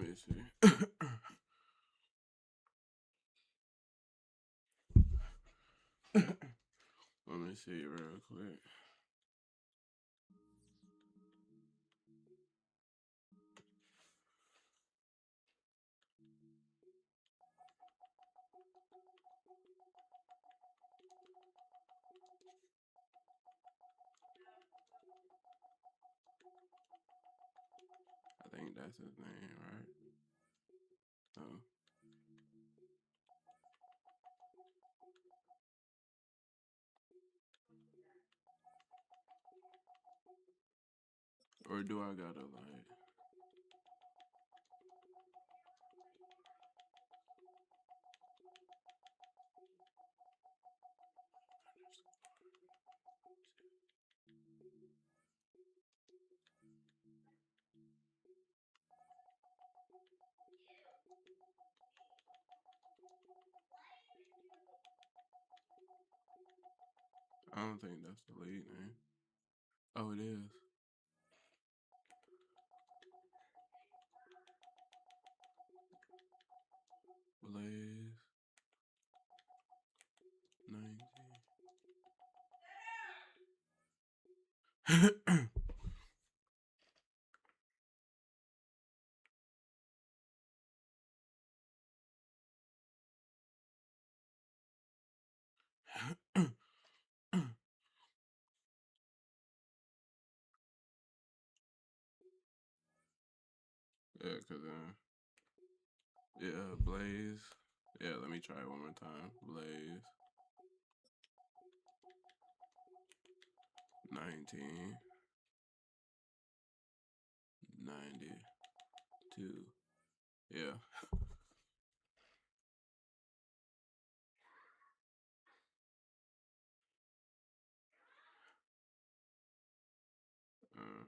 me see. Let me see real quick. I think that's his name, right? Oh. Or do I gotta like? I don't think that's the lead name. Oh, it is. Blaze 19. Yeah, cause yeah, Blaze. Yeah, let me try it one more time. Blaze 1992. Yeah. Uh,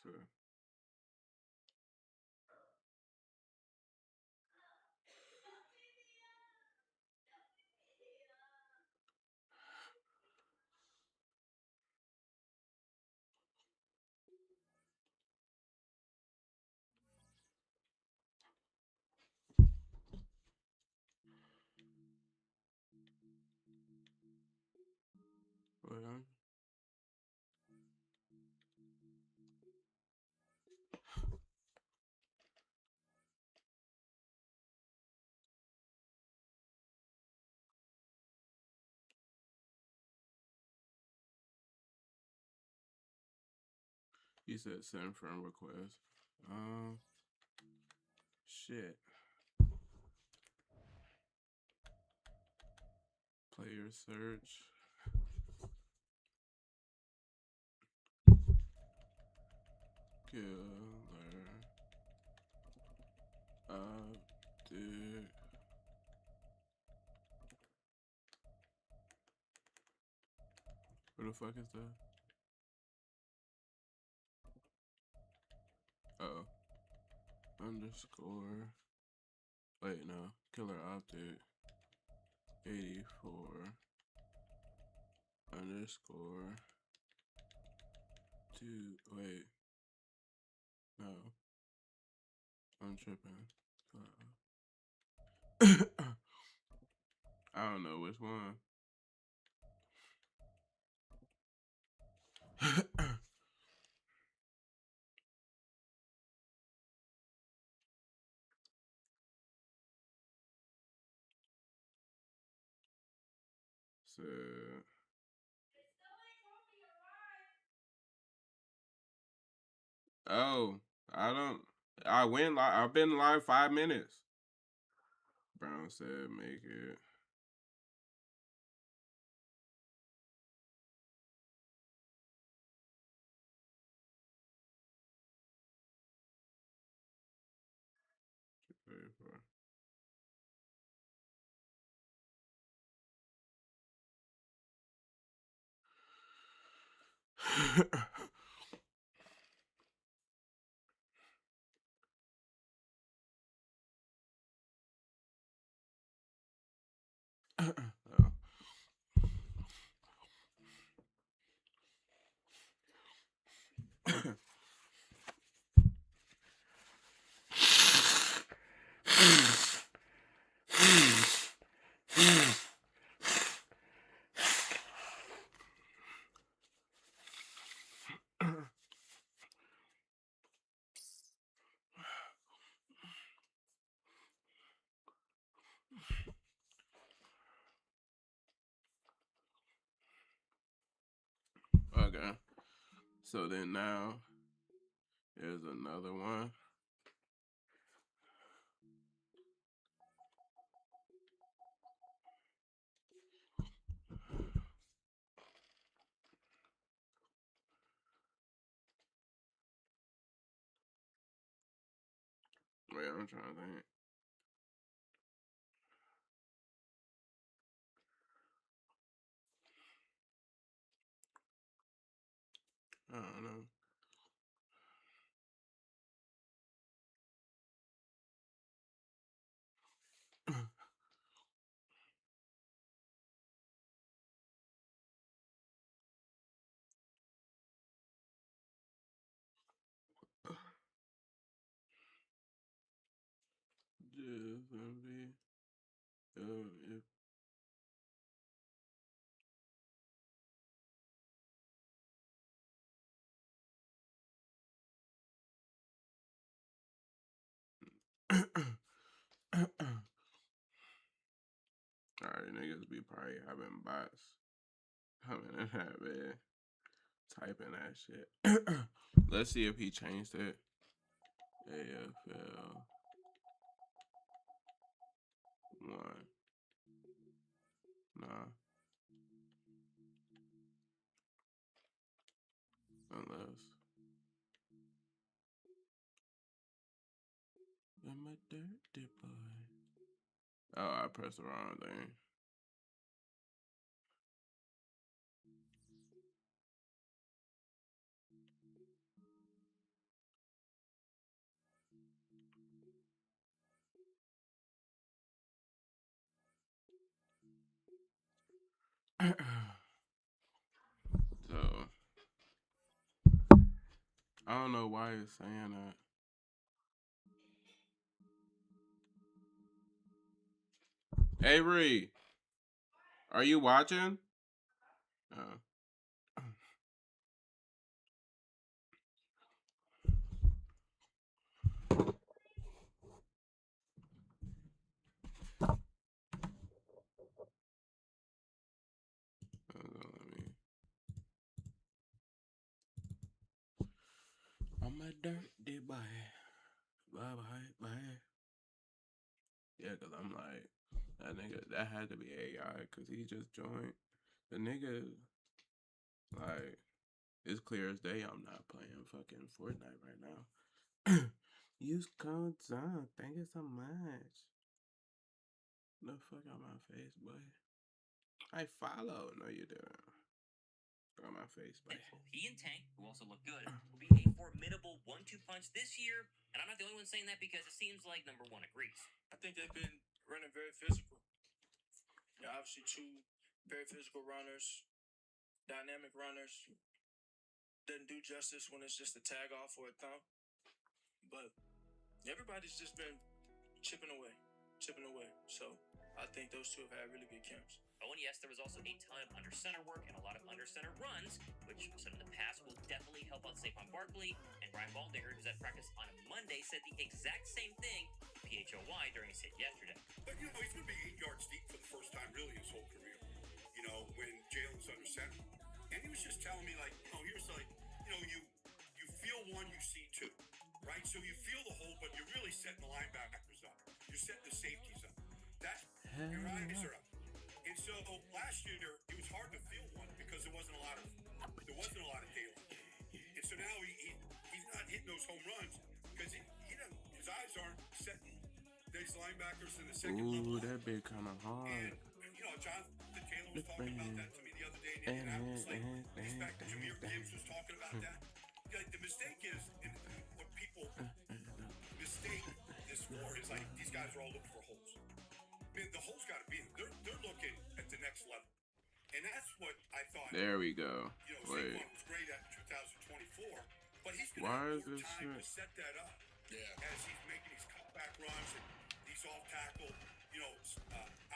so. Well, you said send friend request. Um, shit. Player search. Killer. Dude. Who the fuck is that? Oh. Underscore. Wait, no. Killer Optic 84 underscore 2. Wait. No. I'm tripping. I don't know which one. So. Oh, I don't. I went live. I've been live 5 minutes. Brown said, "Make it." Okay. So then now there's another one. Wait, I'm trying to think. I don't know. Just be if Alright, niggas be probably having bots coming in that bed, typing that shit. Let's see if he changed it. AFL 1. Nah. Unless I'm a dirty boy. Oh, I pressed the wrong thing. So I don't know why it's saying that. Avery, are you watching? Oh. I'm a dirty boy. Bye bye bye. Yeah, cause I'm like that nigga. That had to be AI, cause he just joined. The nigga, like, it's clear as day. I'm not playing fucking Fortnite right now. Use code Zone. Thank you so much. The fuck out my face, boy. I follow. No, you didn't. On my face, boy. He and Tank, who also look good, will be a formidable 1-2 punch this year, and I'm not the only one saying that because it seems like number one agrees. I think they've been running very physical. They're obviously two very physical runners, dynamic runners. Doesn't do justice when it's just a tag off or a thump. But everybody's just been chipping away. So I think those two have had really good camps. Oh, and yes, there was also a ton of under center work and a lot of under center runs, which we said in the past will definitely help out Saquon Barkley. And Brian Baldinger, who's at practice on a Monday, said the exact same thing to PHOY during his hit yesterday. But, he's going to be 8 yards deep for the first time really his whole career, when Jalen's under center. And he was just telling me, like, here's like, you feel one, you see two, right? So you feel the hole, but you're really setting the linebackers up. You're setting the safeties up. That's, your eyes are up. And so last year, it was hard to feel one because there wasn't a lot of daylight. And so now he's not hitting those home runs because his eyes aren't setting these linebackers in the second level. Ooh, that bit kind of hard. And, Jonathan Taylor was talking about that to me the other day. day in Indianapolis. Like, he's back to Jameer Gibbs was talking about that. Like, the mistake is, and what people mistake this for is like these guys are all looking for holes. Man, the holes got to be they're looking at the next level, and that's what I thought. There we go. You know, Wait. Saquon was great at 2024, but he's going to Why have is more this time shit? to set that up. Yeah. As he's making these cutback runs and these off tackle, you know,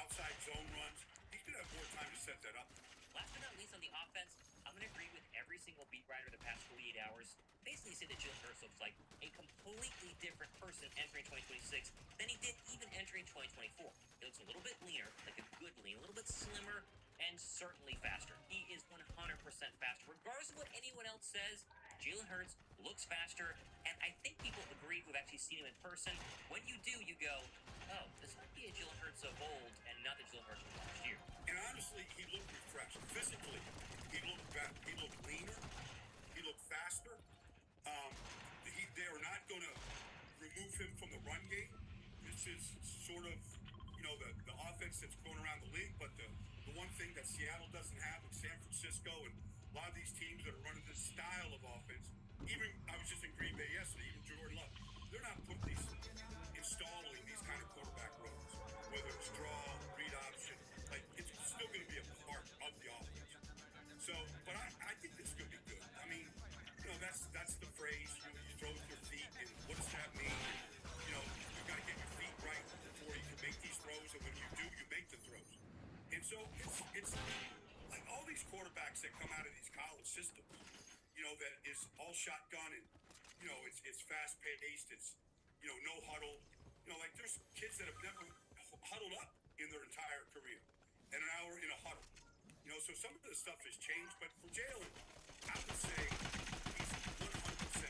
outside zone runs, he's going to have more time to set that up. Last but not least on the offense, I'm going to agree with every single beat writer the past 48 hours. Basically say that Jalen Hurts looks like a completely different person entering 2026 than he did even entering 2024. He looks a little bit leaner, like a good lean, a little bit slimmer, and certainly faster. He is 100% faster. Regardless of what anyone else says, Jalen Hurts looks faster, and I think people agree who've actually seen him in person. When you do, you go, oh, this might be a Jalen Hurts of old and not the Jalen Hurts from last year. And honestly, he looked refreshed. Physically, he looked better. He looked leaner. He looked faster. They are not going to remove him from the run game. This is sort of, you know, the offense that's going around the league. But the one thing that Seattle doesn't have, and San Francisco, and a lot of these teams that are running this style of offense, even I was just in Green Bay yesterday, even Jordan Love, they're not installing these kind of quarterback runs, whether it's draw, read option. Like, it's still going to be a part of the offense. So, but I think this is going to be good. I mean, you know, that's the phrase, you throw with your feet, and what does that mean? You know, you got to get your feet right before you can make these throws, and when you do, you make the throws. And so it's like all these quarterbacks that come out of these college systems, you know, that is all shotgun, and, you know, it's fast paced, it's, you know, no huddle. You know, like there's kids that have never huddled up in their entire career, and an hour in a huddle. You know, so some of the stuff has changed, but for Jalen, I would say he's 100%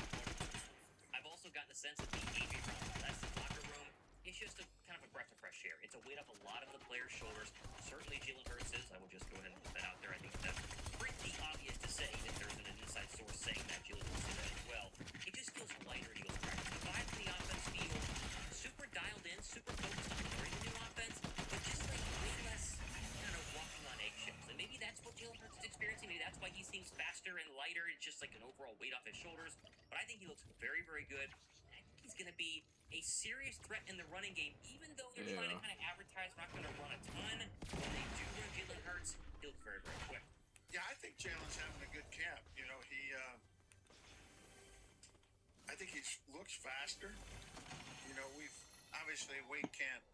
I've also gotten the sense that the AJ Brown lesson locker room is just a kind of a breath of fresh air. It's a weight off a lot of the players' shoulders. Certainly Jalen Hurts is. I will just go ahead and put that out there. I think that's pretty obvious to say that there's an inside source saying that Jalen Hurts did that as well. It just feels lighter in Eagles practice. The vibe in the offense feels super dialed in, super focused on learning the new offense, but just like way less, I don't know, walking on eggshells. And maybe that's what Jalen Hurts is experiencing. Maybe that's why he seems faster and lighter. It's just like an overall weight off his shoulders. But I think he looks very, very good. I think he's going to be a serious threat in the running game, even though they're trying to kind of advertise not going to run a ton. When they do run Jalen Hurts, he looks very, very quick. Yeah, I think Jalen's having a good camp. You know, I think he looks faster. You know, we can't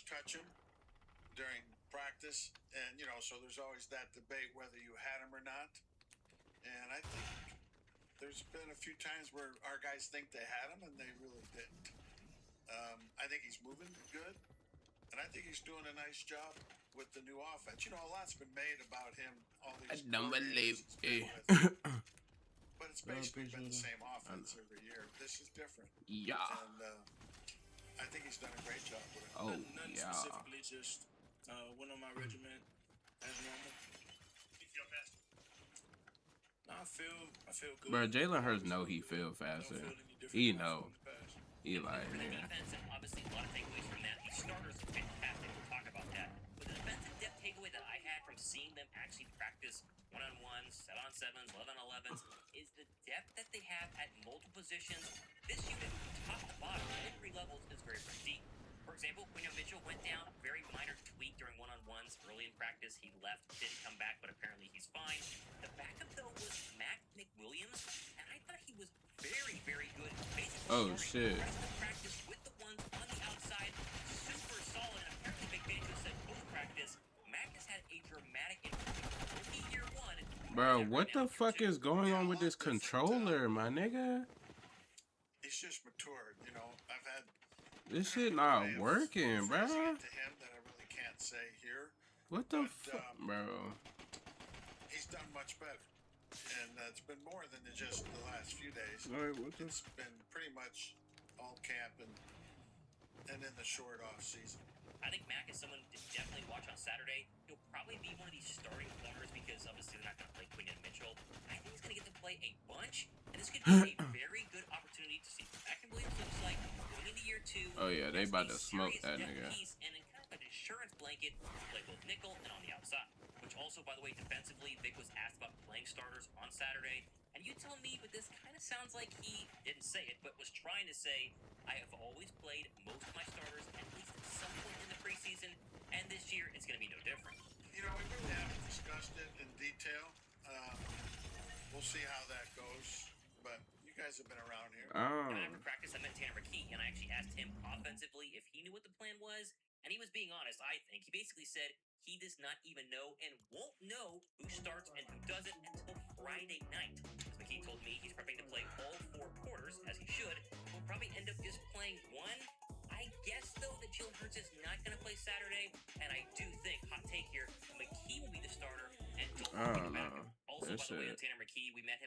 touch him during practice, and you know, so there's always that debate whether you had him or not. And I think there's been a few times where our guys think they had him and they really didn't. I think he's moving good, and I think he's doing a nice job with the new offense. You know, a lot's been made about him. All these I don't believe it. but it's basically been the same offense every year. This is different. Yeah. And I think he's done a great job with it. Oh, Nothing yeah. specifically, just went on my regiment as normal. You feel faster? No, I feel good. Bro, Jalen Hurts know he feel Don't faster. feel any different He than I know. felt in the past. He like, For the yeah. defense, and obviously a lot of takeaways from that. The starters are fantastic. We'll talk about that. But the defensive depth takeaway that I had from seeing them actually practice 1-on-1s, 7-on-7s, 11-on-11s is the depth that they have at multiple positions. This unit, top to bottom, all three levels, is very, very deep. For example, Quinyon Mitchell went down, very minor tweak during 1-on-1s early in practice. He left, didn't come back, but apparently he's fine. The backup, though, was Mac McWilliams, and I thought he was very, very good. Basically Oh, starting shit. the rest of the practice with the ones on the outside, super solid. And apparently Big Ben just said post-practice, Mac has had a dramatic improvement. Rookie year one. Bro, what the fuck is going on with this controller, my nigga? He's just matured, you know. I've had This shit not way of working, bro. phrasing it to him that I really can't say here. What the But, fuck, bro? He's done much better, and it's been more than just the last few days. Alright, what the? It's been pretty much all camp and then the short off season. I think Mac is someone to definitely watch on Saturday. He'll probably be one of these starting corners because obviously they're not going to play Quinyon Mitchell. I think he's going to get to play a bunch, and this could be a very good opportunity to see what Mac and Williams looks like going into year two. Oh yeah, they As about a to smoke serious that depth nigga. piece and in kind of an insurance blanket to play both nickel and on the outside, which Also, by the way, defensively, Vic was asked about playing starters on Saturday, and you tell me, but this kind of sounds like he didn't say it, but was trying to say, I have always played most of my starters at least at some point in the preseason, and this year it's going to be no different. You know, we really haven't discussed it in detail. We'll see how that goes. But you guys have been around here. And after practice, I met Tanner McKee, and I actually asked him offensively if he knew what the plan was, and he was being honest, I think. He basically said he does not even know and won't know who starts and who doesn't until Friday night. As McKee told me, he's prepping to play all 4 quarters, as he should. We'll probably end up just playing one. I guess, though, that Jalen Hurts is not going to play Saturday, and I do think, hot take here, McKee will be the starter, and Dalton will be the backup. Also, by the way, on Tanner McKee, we met him